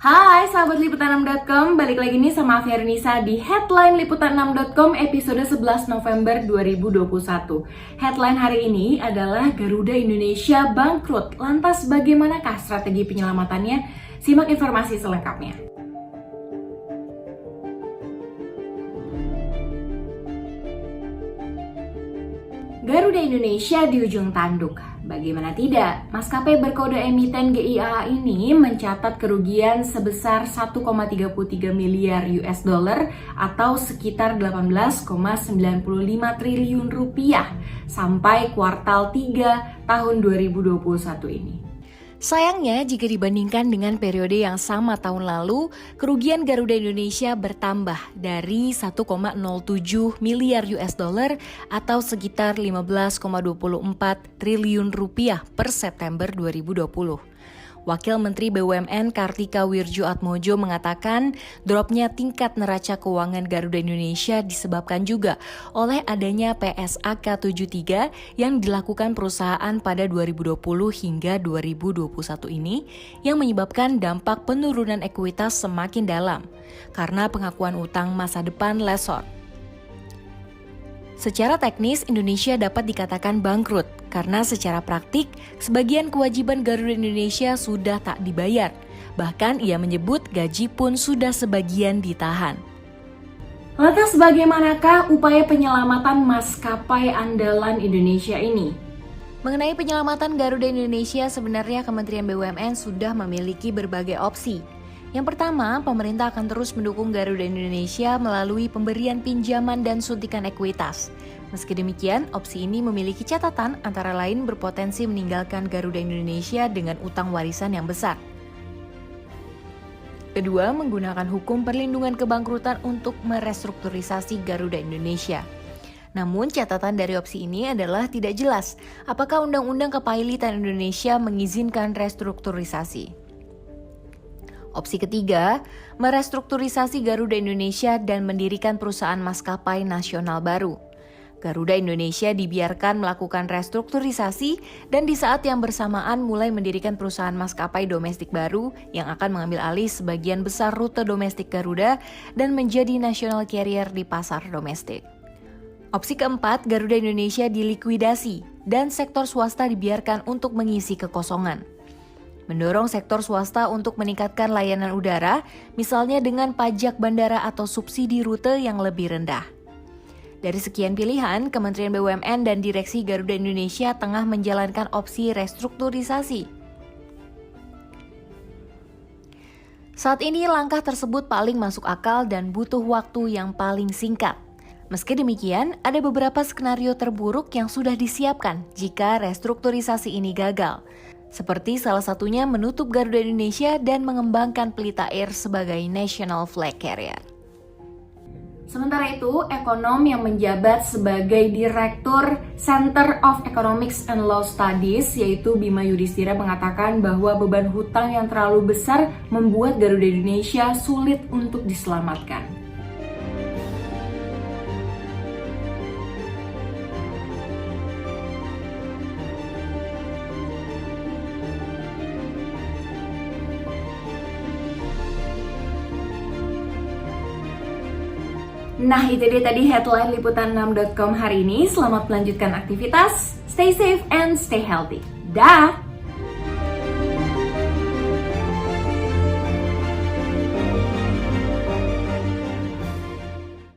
Hai sahabat liputan6.com, balik lagi nih sama Fernisa di Headline Liputan6.com episode 11 November 2021. Headline hari ini adalah Garuda Indonesia bangkrut. Lantas bagaimanakah strategi penyelamatannya? Simak informasi selengkapnya. Garuda Indonesia di ujung tanduk. Bagaimana tidak, maskapai berkode emiten GIAA ini mencatat kerugian sebesar 1,33 miliar US dollar atau sekitar 18,95 triliun rupiah sampai kuartal 3 tahun 2021 ini. Sayangnya, jika dibandingkan dengan periode yang sama tahun lalu, kerugian Garuda Indonesia bertambah dari 1,07 miliar US dollar atau sekitar 15,24 triliun rupiah per September 2020. Wakil Menteri BUMN Kartika Wirjoatmojo mengatakan dropnya tingkat neraca keuangan Garuda Indonesia disebabkan juga oleh adanya PSAK 73 yang dilakukan perusahaan pada 2020 hingga 2021 ini yang menyebabkan dampak penurunan ekuitas semakin dalam karena pengakuan utang masa depan lesor. Secara teknis, Indonesia dapat dikatakan bangkrut karena secara praktik, sebagian kewajiban Garuda Indonesia sudah tak dibayar. Bahkan ia menyebut gaji pun sudah sebagian ditahan. Lantas bagaimanakah upaya penyelamatan maskapai andalan Indonesia ini? Mengenai penyelamatan Garuda Indonesia, sebenarnya Kementerian BUMN sudah memiliki berbagai opsi. Yang pertama, pemerintah akan terus mendukung Garuda Indonesia melalui pemberian pinjaman dan suntikan ekuitas. Meski demikian, opsi ini memiliki catatan antara lain berpotensi meninggalkan Garuda Indonesia dengan utang warisan yang besar. Kedua, menggunakan hukum perlindungan kebangkrutan untuk merestrukturisasi Garuda Indonesia. Namun, catatan dari opsi ini adalah tidak jelas apakah Undang-Undang Kepailitan Indonesia mengizinkan restrukturisasi. Opsi ketiga, merestrukturisasi Garuda Indonesia dan mendirikan perusahaan maskapai nasional baru. Garuda Indonesia dibiarkan melakukan restrukturisasi dan di saat yang bersamaan mulai mendirikan perusahaan maskapai domestik baru yang akan mengambil alih sebagian besar rute domestik Garuda dan menjadi national carrier di pasar domestik. Opsi keempat, Garuda Indonesia dilikuidasi dan sektor swasta dibiarkan untuk mengisi kekosongan. Mendorong sektor swasta untuk meningkatkan layanan udara, misalnya dengan pajak bandara atau subsidi rute yang lebih rendah. Dari sekian pilihan, Kementerian BUMN dan Direksi Garuda Indonesia tengah menjalankan opsi restrukturisasi. Saat ini langkah tersebut paling masuk akal dan butuh waktu yang paling singkat. Meski demikian, ada beberapa skenario terburuk yang sudah disiapkan jika restrukturisasi ini gagal. Seperti salah satunya menutup Garuda Indonesia dan mengembangkan Pelita Air sebagai national flag carrier. Sementara itu, ekonom yang menjabat sebagai Direktur Center of Economics and Law Studies, yaitu Bima Yudhistira, mengatakan bahwa beban hutang yang terlalu besar membuat Garuda Indonesia sulit untuk diselamatkan. Nah, itu dia tadi headline liputan6.com hari ini. Selamat melanjutkan aktivitas, stay safe and stay healthy. Dah!